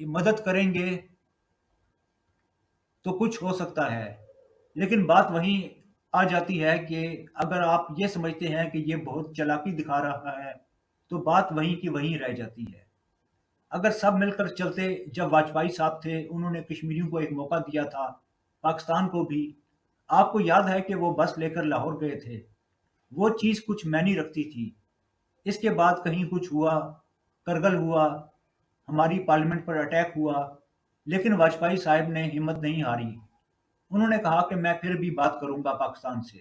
مدد کریں گے تو کچھ ہو سکتا ہے، لیکن بات وہیں آ جاتی ہے کہ اگر آپ یہ سمجھتے ہیں کہ یہ بہت چالاکی دکھا رہا ہے تو بات وہیں کی وہیں رہ جاتی ہے۔ اگر سب مل کر چلتے، جب واجپئی صاحب تھے انہوں نے کشمیریوں کو ایک موقع دیا تھا، پاکستان کو بھی۔ آپ کو یاد ہے کہ وہ بس لے کر لاہور گئے تھے، وہ چیز کچھ معنی رکھتی تھی۔ اس کے بعد کہیں کچھ ہوا، کرگل ہوا، ہماری پارلیمنٹ پر اٹیک ہوا، لیکن واجپئی صاحب نے ہمت نہیں ہاری۔ انہوں نے کہا کہ میں پھر بھی بات کروں گا پاکستان سے،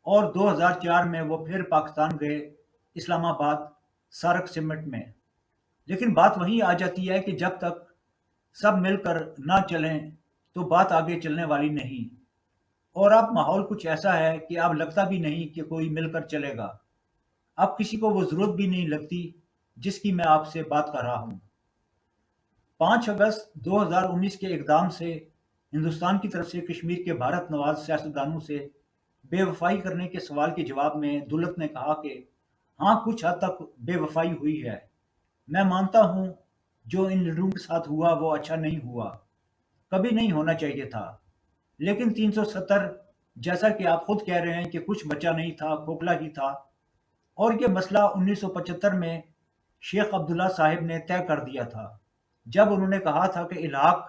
اور 2004 میں وہ پھر پاکستان گئے، اسلام آباد، سارک سمٹ میں۔ لیکن بات وہیں آ جاتی ہے کہ جب تک سب مل کر نہ چلیں تو بات آگے چلنے والی نہیں۔ اور اب ماحول کچھ ایسا ہے کہ اب لگتا بھی نہیں کہ کوئی مل کر چلے گا۔ اب کسی کو وہ ضرورت بھی نہیں لگتی جس کی میں آپ سے بات کر رہا ہوں۔ 5 اگست 2019 کے اقدام سے ہندوستان کی طرف سے کشمیر کے بھارت نواز سیاستدانوں سے بے وفائی کرنے کے سوال کے جواب میں دولت نے کہا کہ ہاں کچھ حد تک بے وفائی ہوئی ہے۔ میں مانتا ہوں جو ان لیڈروں کے ساتھ ہوا وہ اچھا نہیں ہوا، کبھی نہیں ہونا چاہیے تھا۔ لیکن 370، جیسا کہ آپ خود کہہ رہے ہیں کہ کچھ بچا نہیں تھا، کھوکھلا ہی تھا۔ اور یہ مسئلہ 1975 میں شیخ عبداللہ صاحب نے طے کر دیا تھا، جب انہوں نے کہا تھا کہ الحاق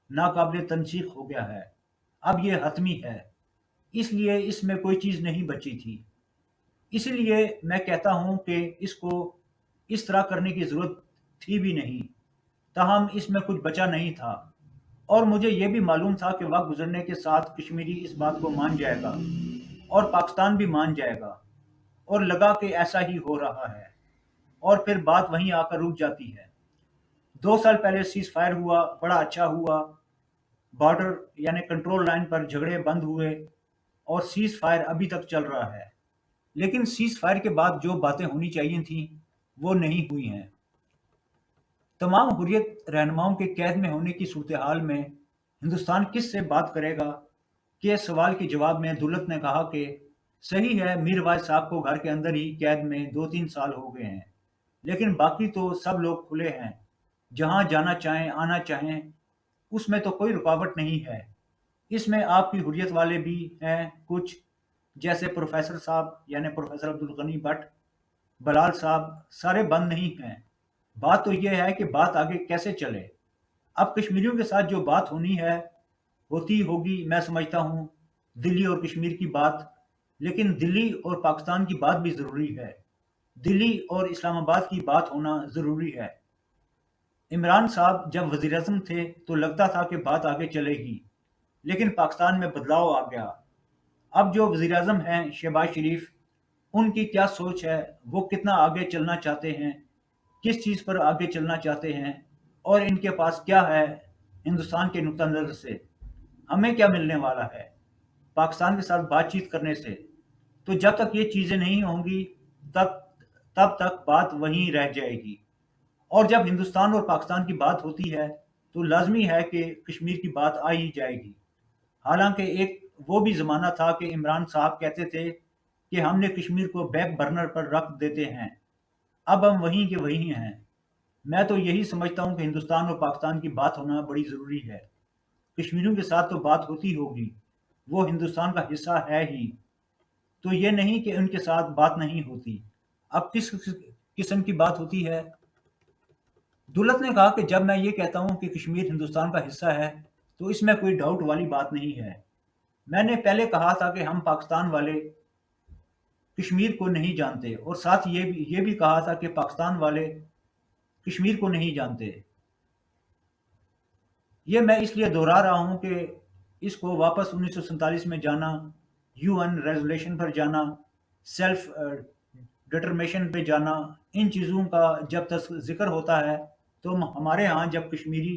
ناقابل تنسیخ ہو گیا ہے، اب یہ حتمی ہے، اس لیے اس میں کوئی چیز نہیں بچی تھی۔ اسی لیے میں کہتا ہوں کہ اس کو اس طرح کرنے کی ضرورت تھی بھی نہیں، تاہم اس میں کچھ بچا نہیں تھا۔ اور مجھے یہ بھی معلوم تھا کہ وقت گزرنے کے ساتھ کشمیری اس بات کو مان جائے گا اور پاکستان بھی مان جائے گا، اور لگا کہ ایسا ہی ہو رہا ہے، اور پھر بات وہیں آ کر رک جاتی ہے۔ 2 سال پہلے سیز فائر ہوا، بڑا اچھا ہوا، بارڈر یعنی کنٹرول لائن پر جھگڑے بند ہوئے، اور سیز فائر ابھی تک چل رہا ہے۔ لیکن سیز فائر کے بعد جو باتیں ہونی چاہیے تھیں وہ نہیں ہوئی ہیں۔ تمام حریت رہنماؤں کے قید میں ہونے کی صورتحال میں ہندوستان کس سے بات کرے گا؟ کے سوال کے جواب میں دولت نے کہا کہ صحیح ہے، میر واعظ صاحب کو گھر کے اندر ہی قید میں 2-3 سال ہو گئے ہیں، لیکن باقی تو سب لوگ کھلے ہیں، جہاں جانا چاہیں آنا چاہیں، اس میں تو کوئی رکاوٹ نہیں ہے۔ اس میں آپ کی حریت والے بھی ہیں کچھ، جیسے پروفیسر صاحب یعنی پروفیسر عبدالغنی بٹ، بلال صاحب، سارے بند نہیں ہیں۔ بات تو یہ ہے کہ بات آگے کیسے چلے۔ اب کشمیریوں کے ساتھ جو بات ہونی ہے ہوتی ہوگی، میں سمجھتا ہوں، دلی اور کشمیر کی بات، لیکن دلی اور پاکستان کی بات بھی ضروری ہے، دلی اور اسلام آباد کی بات ہونا ضروری ہے۔ عمران صاحب جب وزیر اعظم تھے تو لگتا تھا کہ بات آگے چلے گی، لیکن پاکستان میں بدلاؤ آ گیا۔ اب جو وزیر اعظم ہیں شہباز شریف، ان کی کیا سوچ ہے، وہ کتنا آگے چلنا چاہتے ہیں، کس چیز پر آگے چلنا چاہتے ہیں، اور ان کے پاس کیا ہے ہندوستان کے نقطہ نظر سے، ہمیں کیا ملنے والا ہے پاکستان کے ساتھ بات چیت کرنے سے۔ تو جب تک یہ چیزیں نہیں ہوں گی تب تب تک بات وہیں رہ جائے گی۔ اور جب ہندوستان اور پاکستان کی بات ہوتی ہے تو لازمی ہے کہ کشمیر کی بات آ ہی جائے گی۔ حالانکہ ایک وہ بھی زمانہ تھا کہ عمران صاحب کہتے تھے کہ ہم نے کشمیر کو بیک برنر پر رکھ دیتے ہیں، اب ہم وہیں کے وہیں ہیں۔ میں تو یہی سمجھتا ہوں کہ ہندوستان اور پاکستان کی بات ہونا بڑی ضروری ہے۔ کشمیریوں کے ساتھ تو بات ہوتی ہوگی، وہ ہندوستان کا حصہ ہے ہی، تو یہ نہیں کہ ان کے ساتھ بات نہیں ہوتی۔ اب کس قسم کی بات ہوتی ہے؟ دولت نے کہا کہ جب میں یہ کہتا ہوں کہ کشمیر ہندوستان کا حصہ ہے تو اس میں کوئی ڈاؤٹ والی بات نہیں ہے۔ میں نے پہلے کہا تھا کہ ہم پاکستان والے کشمیر کو نہیں جانتے، اور ساتھ یہ بھی کہا تھا کہ پاکستان والے کشمیر کو نہیں جانتے۔ یہ میں اس لیے دہرا رہا ہوں کہ اس کو واپس 1947 میں جانا، یو این ریزولیشن پر جانا، سیلف ڈٹرمیشن پہ جانا، ان چیزوں کا جب تک ذکر ہوتا ہے تو ہمارے ہاں جب کشمیری،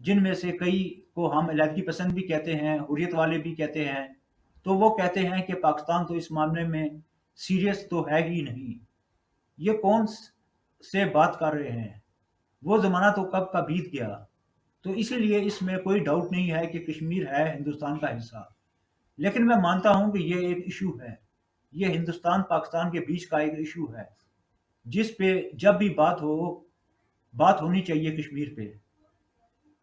جن میں سے کئی کو ہم علیحدگی پسند بھی کہتے ہیں، حریت والے بھی کہتے ہیں، تو وہ کہتے ہیں کہ پاکستان تو اس معاملے میں سیریس تو ہے ہی نہیں، یہ کون سے بات کر رہے ہیں، وہ زمانہ تو کب کا بیت گیا۔ تو اسی لیے اس میں کوئی ڈاؤٹ نہیں ہے کہ کشمیر ہے ہندوستان کا حصہ۔ لیکن میں مانتا ہوں کہ یہ ایک ایشو ہے، یہ ہندوستان پاکستان کے بیچ کا ایک ایشو ہے، جس پہ جب بھی بات ہونی چاہیے کشمیر پہ۔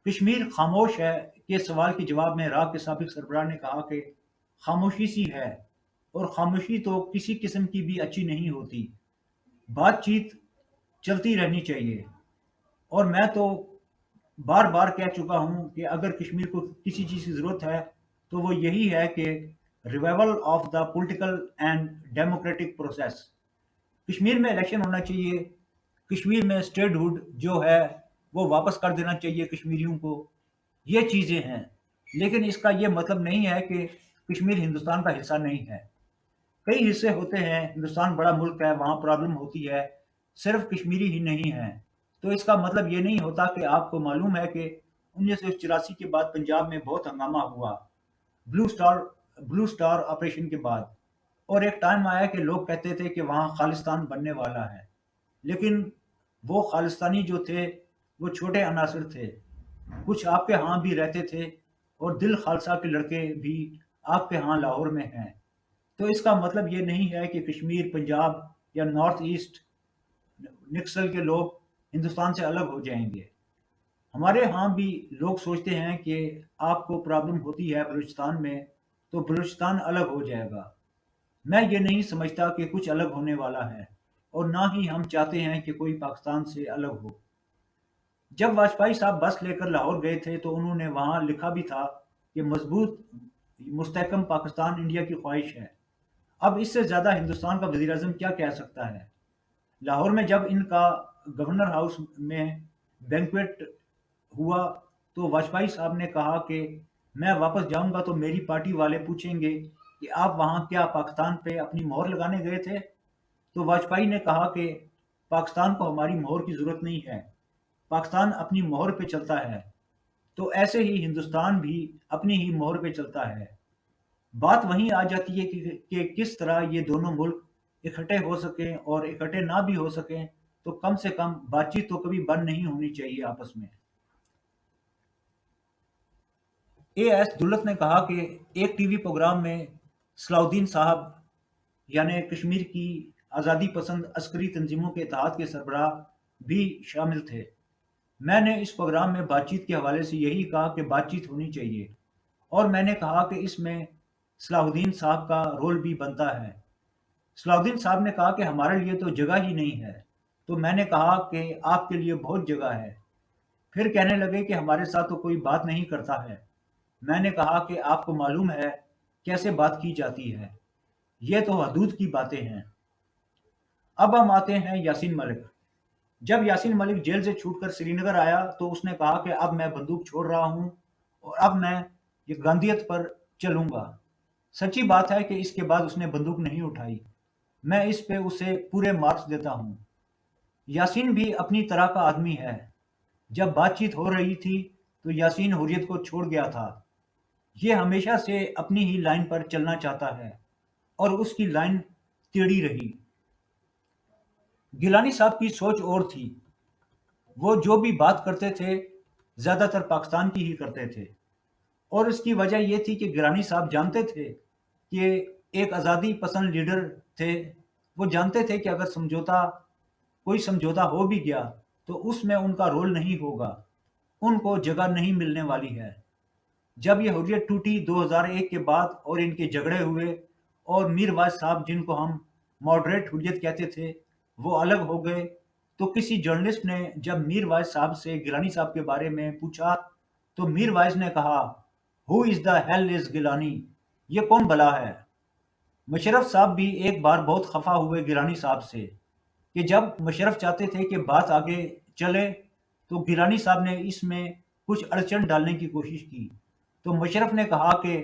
کشمیر خاموش ہے کے سوال کے جواب میں راہ کے سابق سربراہ نے کہا کہ خاموشی سی ہے، اور خاموشی تو کسی قسم کی بھی اچھی نہیں ہوتی، بات چیت چلتی رہنی چاہیے۔ اور میں تو بار بار کہہ چکا ہوں کہ اگر کشمیر کو کسی چیز کی ضرورت ہے تو وہ یہی ہے کہ revival of the political and democratic process. Kashmir میں الیکشن ہونا چاہیے، کشمیر میں اسٹیٹ ہوڈ جو ہے وہ واپس کر دینا چاہیے کشمیریوں کو، یہ چیزیں ہیں۔ لیکن اس کا یہ مطلب نہیں ہے کہ کشمیر ہندوستان کا حصہ نہیں ہے، کئی حصے ہوتے ہیں، ہندوستان بڑا ملک ہے، وہاں پرابلم ہوتی ہے، صرف کشمیری ہی نہیں ہیں۔ تو اس کا مطلب یہ نہیں ہوتا کہ آپ کو معلوم ہے کہ 1984 کے بعد پنجاب میں بہت ہنگامہ ہوا، بلو سٹار بلو سٹار آپریشن کے بعد، اور ایک ٹائم آیا کہ لوگ کہتے تھے کہ وہاں خالستان بننے والا ہے، لیکن وہ خالستانی جو تھے وہ چھوٹے عناصر تھے، کچھ آپ کے ہاں بھی رہتے تھے، اور دل خالصہ کے لڑکے بھی آپ کے ہاں لاہور میں ہیں۔ تو اس کا مطلب یہ نہیں ہے کہ کشمیر، پنجاب یا نارتھ ایسٹ نکسل کے لوگ ہندوستان سے الگ ہو جائیں گے۔ ہمارے ہاں بھی لوگ سوچتے ہیں کہ آپ کو پرابلم ہوتی ہے بلوچستان میں تو بلوچستان الگ ہو جائے گا۔ میں یہ نہیں سمجھتا کہ کچھ الگ ہونے والا ہے، اور نہ ہی ہم چاہتے ہیں کہ کوئی پاکستان سے الگ ہو۔ جب واجپئی صاحب بس لے کر لاہور گئے تھے تو انہوں نے وہاں لکھا بھی تھا کہ مضبوط مستحکم پاکستان انڈیا کی خواہش ہے۔ اب اس سے زیادہ ہندوستان کا وزیر اعظم کیا کہہ سکتا ہے؟ لاہور میں جب ان کا گورنر ہاؤس میں بینکویٹ ہوا تو واجپئی صاحب نے کہا کہ میں واپس جاؤں گا تو میری پارٹی والے پوچھیں گے کہ آپ وہاں کیا پاکستان پہ اپنی مہر لگانے گئے تھے؟ تو واجپئی نے کہا کہ پاکستان کو ہماری مہر کی ضرورت نہیں ہے، پاکستان اپنی مہر پہ چلتا ہے۔ تو ایسے ہی ہندوستان بھی اپنی ہی مہر پہ چلتا ہے۔ بات وہیں آ جاتی ہے کہ کس طرح یہ دونوں ملک اکٹھے ہو سکیں، اور اکٹھے نہ بھی ہو سکیں تو کم سے کم بات چیت تو کبھی بند نہیں ہونی چاہیے آپس میں۔ اے ایس دولت نے کہا کہ ایک ٹی وی پروگرام میں صلاح الدین صاحب، یعنی کشمیر کی آزادی پسند عسکری تنظیموں کے اتحاد کے سربراہ بھی شامل تھے۔ میں نے اس پروگرام میں بات چیت کے حوالے سے یہی کہا کہ بات چیت ہونی چاہیے، اور میں نے کہا کہ اس میں صلاح الدین صاحب کا رول بھی بنتا ہے۔ صلاح الدین صاحب نے کہا کہ ہمارے لیے تو جگہ ہی نہیں ہے، تو میں نے کہا کہ آپ کے لیے بہت جگہ ہے۔ پھر کہنے لگے کہ ہمارے ساتھ تو کوئی بات نہیں کرتا ہے۔ میں نے کہا کہ آپ کو معلوم ہے کیسے بات کی جاتی ہے، یہ تو حدود کی باتیں ہیں۔ اب ہم آتے ہیں یاسین ملک۔ جب یاسین ملک جیل سے چھوٹ کر سری نگر آیا تو اس نے کہا کہ اب میں بندوق چھوڑ رہا ہوں، اور اب میں یہ گاندھیت پر چلوں گا۔ سچی بات ہے کہ اس کے بعد اس نے بندوق نہیں اٹھائی، میں اس پہ اسے پورے مارکس دیتا ہوں۔ یاسین بھی اپنی طرح کا آدمی ہے، جب بات چیت ہو رہی تھی تو یاسین حریت کو چھوڑ گیا تھا۔ یہ ہمیشہ سے اپنی ہی لائن پر چلنا چاہتا ہے، اور اس کی لائن ٹیڑھی رہی۔ گیلانی صاحب کی سوچ اور تھی، وہ جو بھی بات کرتے تھے زیادہ تر پاکستان کی ہی کرتے تھے، اور اس کی وجہ یہ تھی کہ گیلانی صاحب جانتے تھے کہ ایک آزادی پسند لیڈر تھے، وہ جانتے تھے کہ اگر کوئی سمجھوتا ہو بھی گیا تو اس میں ان کا رول نہیں ہوگا، ان کو جگہ نہیں ملنے والی ہے۔ جب یہ حریت ٹوٹی 2001 کے بعد اور ان کے جھگڑے ہوئے، اور میر واعظ صاحب جن کو ہم ماڈریٹ حریت کہتے تھے وہ الگ ہو گئے، تو کسی جرنلسٹ نے جب میر واعظ صاحب سے گیلانی صاحب کے بارے میں پوچھا تو میر واعظ نے کہا ہو از دا ہیل از گیلانی، یہ کون بلا ہے؟ مشرف صاحب بھی ایک بار بہت خفا ہوئے گیلانی صاحب سے، کہ جب مشرف چاہتے تھے کہ بات آگے چلے تو گیلانی صاحب نے اس میں کچھ اڑچن ڈالنے کی کوشش کی، تو مشرف نے کہا کہ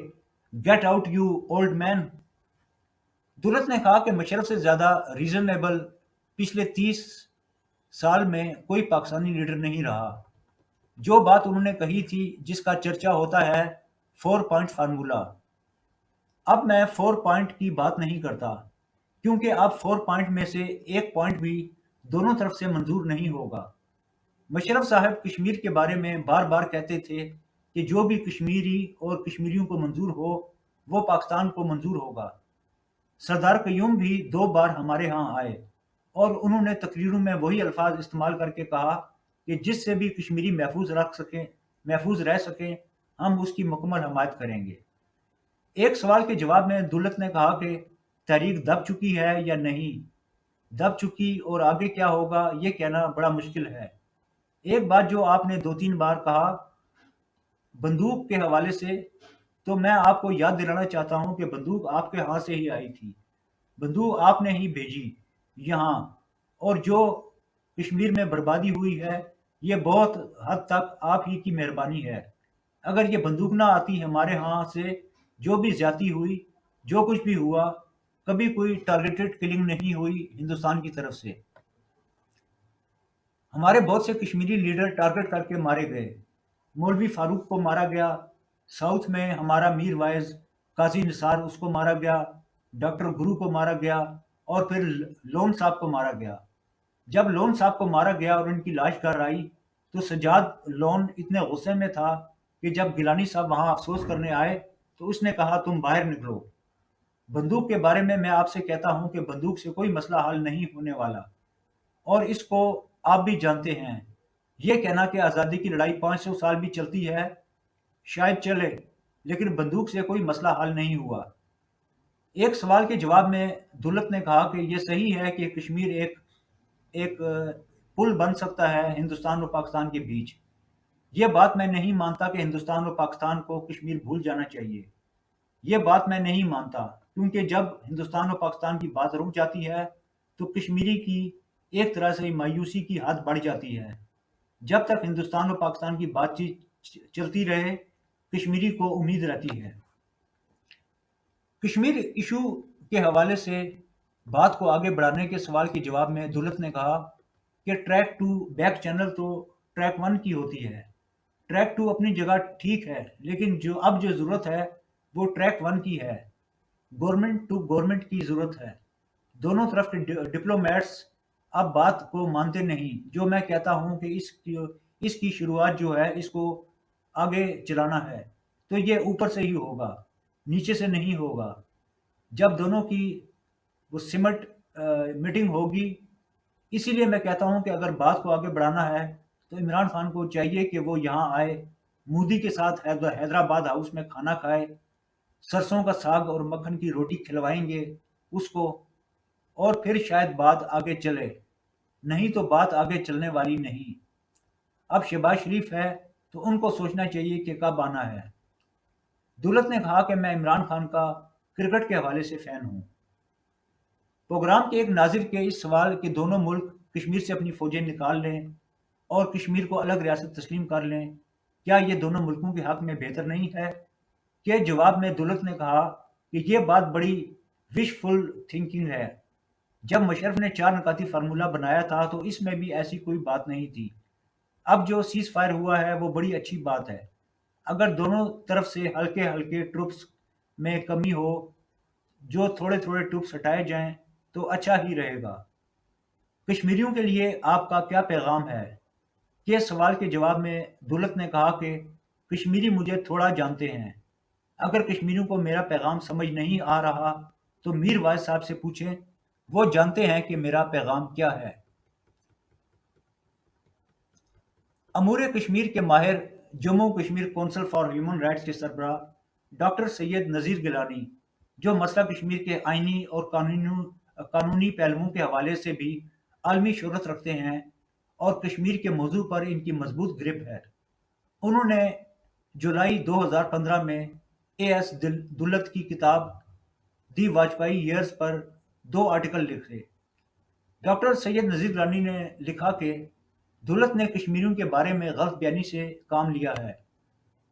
get out you old man. Daulat نے کہا کہ مشرف سے زیادہ ریزنیبل پچھلے 30 سال میں کوئی پاکستانی لیڈر نہیں رہا۔ جو بات انہوں نے کہی تھی، جس کا چرچا ہوتا ہے 4 پوائنٹ فارمولا، اب میں 4 پوائنٹ کی بات نہیں کرتا، کیونکہ اب 4 پوائنٹ میں سے ایک پوائنٹ بھی دونوں طرف سے منظور نہیں ہوگا۔ مشرف صاحب کشمیر کے بارے میں بار بار کہتے تھے کہ جو بھی کشمیری اور کشمیریوں کو منظور ہو وہ پاکستان کو منظور ہوگا۔ سردار قیوم بھی 2 بار ہمارے ہاں آئے، اور انہوں نے تقریروں میں وہی الفاظ استعمال کر کے کہا کہ جس سے بھی کشمیری محفوظ رکھ سکیں محفوظ رہ سکیں ہم اس کی مکمل حمایت کریں گے۔ ایک سوال کے جواب میں دولت نے کہا کہ تحریک دب چکی ہے یا نہیں، دب چکی اور آگے کیا ہوگا یہ کہنا بڑا مشکل ہے۔ ایک بات جو آپ نے 2 3 بار کہا بندوق کے حوالے سے، تو میں آپ کو یاد دلانا چاہتا ہوں کہ بندوق آپ کے ہاں سے ہی آئی تھی، بندوق آپ نے ہی بھیجی یہاں، اور جو کشمیر میں بربادی ہوئی ہے یہ بہت حد تک آپ ہی کی مہربانی ہے۔ اگر یہ بندوق نہ آتی ہمارے ہاں سے، جو بھی زیادتی ہوئی، جو کچھ بھی ہوا، کبھی کوئی ٹارگیٹڈ کلنگ نہیں ہوئی ہندوستان کی طرف سے۔ ہمارے بہت سے کشمیری لیڈر ٹارگٹ کر کے مارے گئے، مولوی فاروق کو مارا گیا، ساؤتھ میں ہمارا میر وائز قاضی نثار اس کو مارا گیا، ڈاکٹر گرو کو مارا گیا، اور پھر لون صاحب کو مارا گیا۔ جب لون صاحب کو مارا گیا اور ان کی لاش گھر آئی تو سجاد لون اتنے غصے میں تھا کہ جب گیلانی صاحب وہاں افسوس کرنے آئے تو اس نے کہا تم باہر نکلو۔ بندوق کے بارے میں آپ سے کہتا ہوں کہ بندوق سے کوئی مسئلہ حل نہیں ہونے والا، اور اس کو آپ بھی جانتے ہیں۔ یہ کہنا کہ آزادی کی لڑائی 500 سال بھی چلتی ہے، شاید چلے، لیکن بندوق سے کوئی مسئلہ حل نہیں ہوا۔ ایک سوال کے جواب میں دولت نے کہا کہ یہ صحیح ہے کہ کشمیر ایک پل بن سکتا ہے ہندوستان اور پاکستان کے بیچ۔ یہ بات میں نہیں مانتا کہ ہندوستان اور پاکستان کو کشمیر بھول جانا چاہیے، یہ بات میں نہیں مانتا، کیونکہ جب ہندوستان اور پاکستان کی بات رک جاتی ہے تو کشمیری کی ایک طرح سے مایوسی کی حد بڑھ جاتی ہے۔ جب تک ہندوستان اور پاکستان کی بات چیت چلتی رہے کشمیری کو امید رہتی ہے۔ کشمیر ایشو کے حوالے سے بات کو آگے بڑھانے کے سوال کے جواب میں دولت نے کہا کہ ٹریک ٹو بیک چینل تو ٹریک 1 کی ہوتی ہے، ٹریک 2 اپنی جگہ ٹھیک ہے، لیکن جو ضرورت ہے وہ ٹریک 1 کی ہے، گورنمنٹ ٹو گورنمنٹ کی ضرورت ہے۔ دونوں طرف کے ڈپلومیٹس اب بات کو مانتے نہیں، جو میں کہتا ہوں کہ اس کی شروعات جو ہے اس کو آگے چلانا ہے تو یہ اوپر سے ہی ہوگا، نیچے سے نہیں ہوگا۔ جب دونوں کی وہ سمٹ میٹنگ ہوگی، اسی لیے میں کہتا ہوں کہ اگر بات کو آگے بڑھانا ہے تو عمران خان کو چاہیے کہ وہ یہاں آئے، مودی کے ساتھ حیدرآباد ہاؤس میں کھانا کھائے، سرسوں کا ساگ اور مکھن کی روٹی کھلوائیں گے اس کو، اور پھر شاید بات آگے چلے، نہیں تو بات آگے چلنے والی نہیں۔ اب شہباز شریف ہے تو ان کو سوچنا چاہیے کہ کب آنا ہے۔ دولت نے کہا کہ میں عمران خان کا کرکٹ کے حوالے سے فین ہوں۔ پروگرام کے ایک ناظر کے اس سوال کہ دونوں ملک کشمیر سے اپنی فوجیں نکال لیں اور کشمیر کو الگ ریاست تسلیم کر لیں، کیا یہ دونوں ملکوں کے حق میں بہتر نہیں ہے، کے جواب میں دولت نے کہا کہ یہ بات بڑی وش فل تھنکنگ ہے۔ جب مشرف نے 4 نکاتی فارمولہ بنایا تھا تو اس میں بھی ایسی کوئی بات نہیں تھی۔ اب جو سیز فائر ہوا ہے وہ بڑی اچھی بات ہے۔ اگر دونوں طرف سے ہلکے ہلکے ٹروپس میں کمی ہو، جو تھوڑے تھوڑے ٹروپس ہٹائے جائیں تو اچھا ہی رہے گا۔ کشمیریوں کے لیے آپ کا کیا پیغام ہے، کے سوال کے جواب میں دولت نے کہا کہ کشمیری مجھے تھوڑا جانتے ہیں، اگر کشمیریوں کو میرا پیغام سمجھ نہیں آ رہا تو میر واعظ صاحب سے پوچھیں، وہ جانتے ہیں کہ میرا پیغام کیا ہے۔ امور کشمیر کے ماہر Jammu Kashmir council for human rights کے سربراہ ڈاکٹر سید نذیر گیلانی، جو مسئلہ کشمیر کے آئینی اور قانونی پہلوؤں کے حوالے سے بھی عالمی شہرت رکھتے ہیں اور کشمیر کے موضوع پر ان کی مضبوط گرپ ہے، انہوں نے جولائی 2015 میں اے ایس دولت کی کتاب دی واجپئی ایئرز پر 2 آرٹیکل لکھے۔ ڈاکٹر سید نذیر گیلانی نے لکھا کہ دولت نے کشمیریوں کے بارے میں غلط بیانی سے کام لیا ہے۔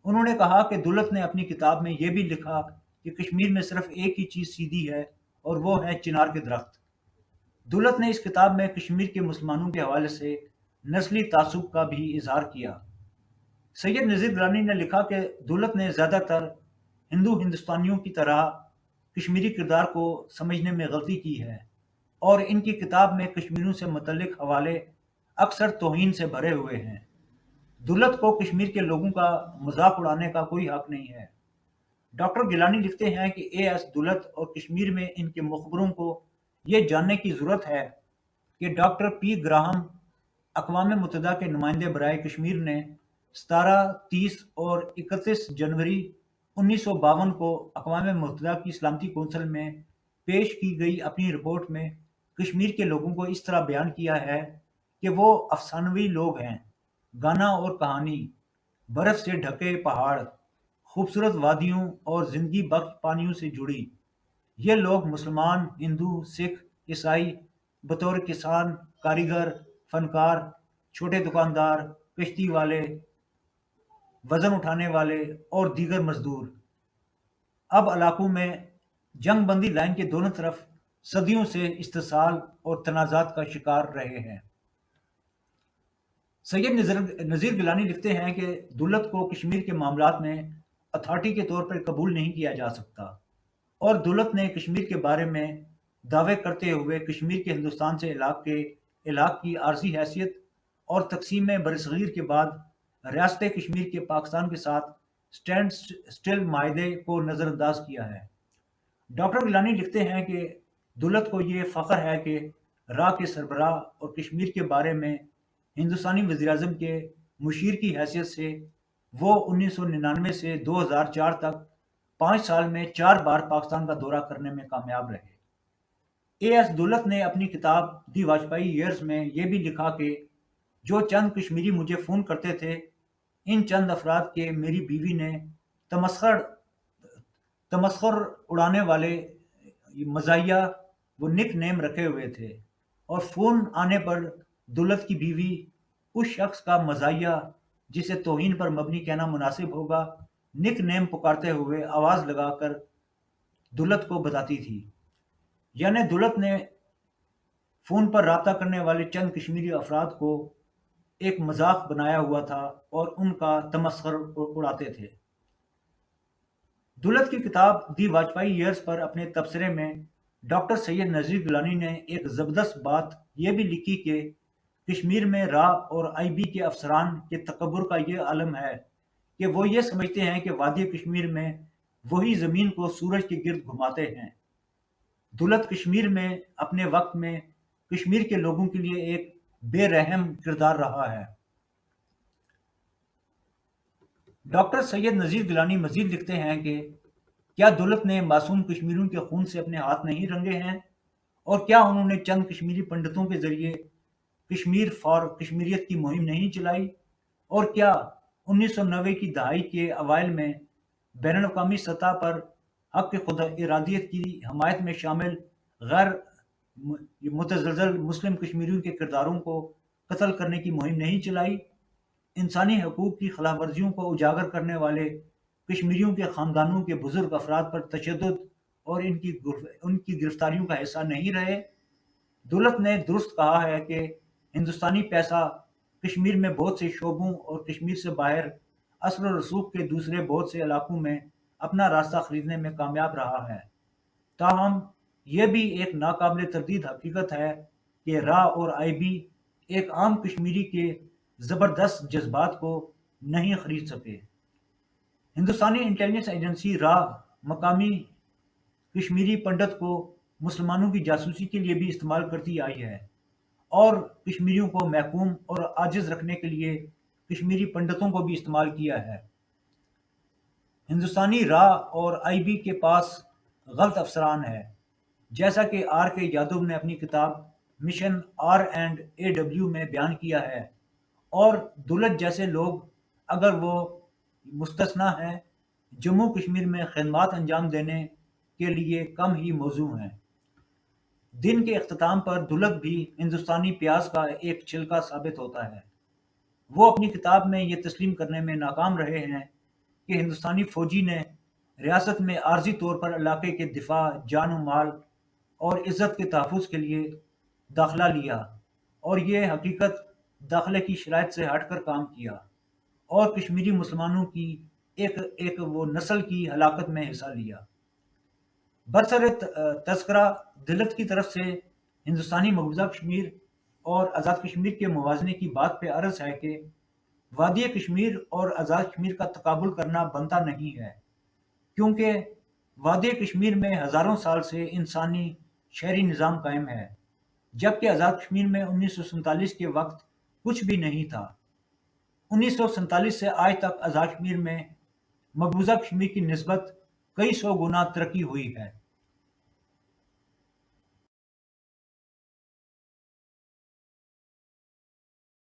انہوں نے کہا کہ دولت نے اپنی کتاب میں یہ بھی لکھا کہ کشمیر میں صرف ایک ہی چیز سیدھی ہے اور وہ ہے چنار کے درخت۔ دولت نے اس کتاب میں کشمیر کے مسلمانوں کے حوالے سے نسلی تعصب کا بھی اظہار کیا۔ سید نذیر گیلانی نے لکھا کہ دولت نے زیادہ تر ہندوستانیوں کی طرح کشمیری کردار کو سمجھنے میں غلطی کی ہے، اور ان کی کتاب میں کشمیریوں سے متعلق حوالے اکثر توہین سے بھرے ہوئے ہیں۔ دولت کو کشمیر کے لوگوں کا مذاق اڑانے کا کوئی حق نہیں ہے۔ ڈاکٹر گیلانی لکھتے ہیں کہ اے ایس دولت اور کشمیر میں ان کے مخبروں کو یہ جاننے کی ضرورت ہے کہ ڈاکٹر پی گراہم، اقوام متحدہ کے نمائندے برائے کشمیر نے 17, 30 اور 31 جنوری 1952 کو اقوام متحدہ کی سلامتی کونسل میں پیش کی گئی اپنی رپورٹ میں کشمیر کے لوگوں کو اس طرح بیان کیا ہے کہ وہ افسانوی لوگ ہیں، گانا اور کہانی، برف سے ڈھکے پہاڑ، خوبصورت وادیوں اور زندگی بخش پانیوں سے جڑی۔ یہ لوگ مسلمان، ہندو، سکھ، عیسائی بطور کسان، کاریگر، فنکار، چھوٹے دکاندار، کشتی والے، وزن اٹھانے والے اور دیگر مزدور اب علاقوں میں جنگ بندی لائن کے دونوں طرف صدیوں سے استحصال اور تنازعات کا شکار رہے ہیں۔ سید نذیر گیلانی لکھتے ہیں کہ دولت کو کشمیر کے معاملات میں اتھارٹی کے طور پر قبول نہیں کیا جا سکتا، اور دولت نے کشمیر کے بارے میں دعوے کرتے ہوئے کشمیر کے ہندوستان سے الحاق کی عارضی حیثیت اور تقسیم برصغیر کے بعد ریاست کشمیر کے پاکستان کے ساتھ اسٹینڈ سٹل معاہدے کو نظر انداز کیا ہے۔ ڈاکٹر گیلانی لکھتے ہیں کہ دولت کو یہ فخر ہے کہ راہ کے سربراہ اور کشمیر کے بارے میں ہندوستانی وزیراعظم کے مشیر کی حیثیت سے وہ 1999 سے 2004 تک 5 سال میں 4 بار پاکستان کا دورہ کرنے میں کامیاب رہے۔ اے ایس دولت نے اپنی کتاب دی واجپئی ایئرز میں یہ بھی لکھا کہ جو چند کشمیری مجھے فون کرتے تھے، ان چند افراد کے میری بیوی نے تمسخر اڑانے والے مزاحیہ و نک نیم رکھے ہوئے تھے، اور فون آنے پر دولت کی بیوی اس شخص کا مزاحیہ جسے توہین پر مبنی کہنا مناسب ہوگا نک نیم پکارتے ہوئے آواز لگا کر دولت کو بتاتی تھی، یعنی دولت نے فون پر رابطہ کرنے والے چند کشمیری افراد کو ایک مذاق بنایا ہوا تھا اور ان کا تمسخر اڑاتے تھے۔ دولت کی کتاب دی واجپئی ایئرز پر اپنے تبصرے میں ڈاکٹر سید نذیر گیلانی نے ایک زبردست بات یہ بھی لکھی کہ کشمیر میں را اور آئی بی کے افسران کے تکبر کا یہ عالم ہے کہ وہ یہ سمجھتے ہیں کہ وادی کشمیر میں وہی زمین کو سورج کے گرد گھماتے ہیں۔ دولت کشمیر میں اپنے وقت میں کشمیر کے لوگوں کے لیے ایک بے رحم کردار رہا ہے۔ ڈاکٹر سید نذیر گیلانی مزید لکھتے ہیں کہ کیا دولت نے معصوم کشمیریوں کے خون سے اپنے ہاتھ نہیں رنگے ہیں، اور کیا انہوں نے چند کشمیری پنڈتوں کے ذریعے کشمیر فار کشمیریت کی مہم نہیں چلائی، اور کیا 1990 کی دہائی کے اوائل میں بین الاقوامی سطح پر حق خود ارادیت کی حمایت میں شامل غیر متزلزل مسلم کشمیریوں کے کرداروں کو قتل کرنے کی مہم نہیں چلائی، انسانی حقوق کی خلاف ورزیوں کو اجاگر کرنے والے کشمیریوں کے خاندانوں کے بزرگ افراد پر تشدد اور ان کی گرفتاریوں کا حصہ نہیں رہے۔ دولت نے درست کہا ہے کہ ہندوستانی پیسہ کشمیر میں بہت سے شعبوں اور کشمیر سے باہر اثر و رسوخ کے دوسرے بہت سے علاقوں میں اپنا راستہ خریدنے میں کامیاب رہا ہے، تاہم یہ بھی ایک ناقابل تردید حقیقت ہے کہ را اور آئی بی ایک عام کشمیری کے زبردست جذبات کو نہیں خرید سکے۔ ہندوستانی انٹیلیجنس ایجنسی را مقامی کشمیری پنڈت کو مسلمانوں کی جاسوسی کے لیے بھی استعمال کرتی آئی ہے، اور کشمیریوں کو محکوم اور عاجز رکھنے کے لیے کشمیری پنڈتوں کو بھی استعمال کیا ہے۔ ہندوستانی را اور آئی بی کے پاس غلط افسران ہے، جیسا کہ آر کے یادو نے اپنی کتاب mission R and A W میں بیان کیا ہے، اور دولت جیسے لوگ، اگر وہ مستثنیٰ ہیں، جموں کشمیر میں خدمات انجام دینے کے لیے کم ہی موزوں ہیں۔ دن کے اختتام پر دولت بھی ہندوستانی پیاز کا ایک چھلکا ثابت ہوتا ہے۔ وہ اپنی کتاب میں یہ تسلیم کرنے میں ناکام رہے ہیں کہ ہندوستانی فوجی نے ریاست میں عارضی طور پر علاقے کے دفاع، جان و مال اور عزت کے تحفظ کے لیے داخلہ لیا، اور یہ حقیقت داخلے کی شرائط سے ہٹ کر کام کیا، اور کشمیری مسلمانوں کی ایک وہ نسل کی ہلاکت میں حصہ لیا۔ برسر تذکرہ دولت کی طرف سے ہندوستانی مقبوضہ کشمیر اور آزاد کشمیر کے موازنے کی بات پہ عرض ہے کہ وادی کشمیر اور آزاد کشمیر کا تقابل کرنا بنتا نہیں ہے، کیونکہ وادی کشمیر میں ہزاروں سال سے انسانی شہری نظام قائم ہے، جبکہ آزاد کشمیر میں 1947 کے وقت کچھ بھی نہیں تھا۔ 1947 سے آج تک آزاد کشمیر میں مقبوضہ کشمیر کی نسبت کئی سو گنا ترقی ہوئی ہے۔